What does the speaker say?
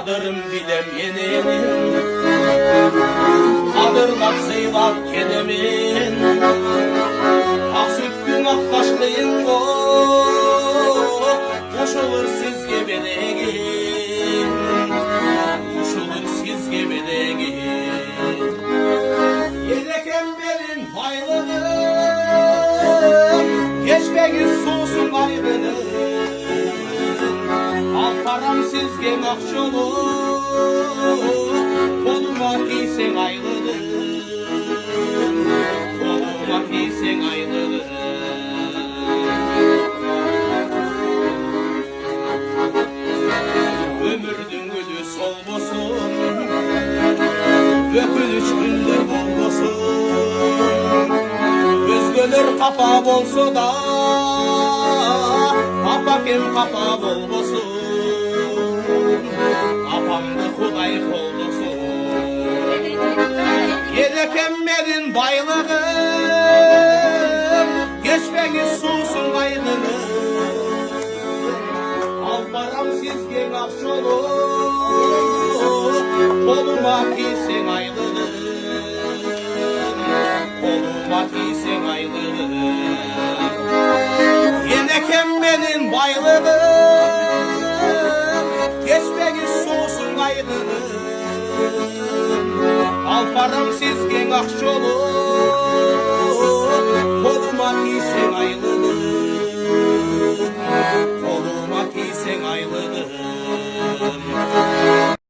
Kadırım bilem yenenim, kadırlap sıylap kedemin. Ak sütkün ak kaşlıyım o, koşulur sizge belegim, koşulur sizge belegim. Yelekem benim baylığım, geçmeyiz soğusun ayrılığım. Al param sizge nakşoluk, koluma giysen ayrılığım, koluma giysen ayrılığım. Ömürdün gülü sol olsun, öpülüç güller bol olsun. Özgöler kapa bolsa da, apakem kapa bol olsun. Apamdı Huday koldusun. Yelekenmedin baylığım, geçmeyiz susun ayrılığım. Al param sizge nakşoluk, koluma giysen ayrılığım, koluma giysen ayrılığım. Yelekenmedin baylığım, geçmeyiz soğusun ayrılığım. Al param sizge nakşoluk,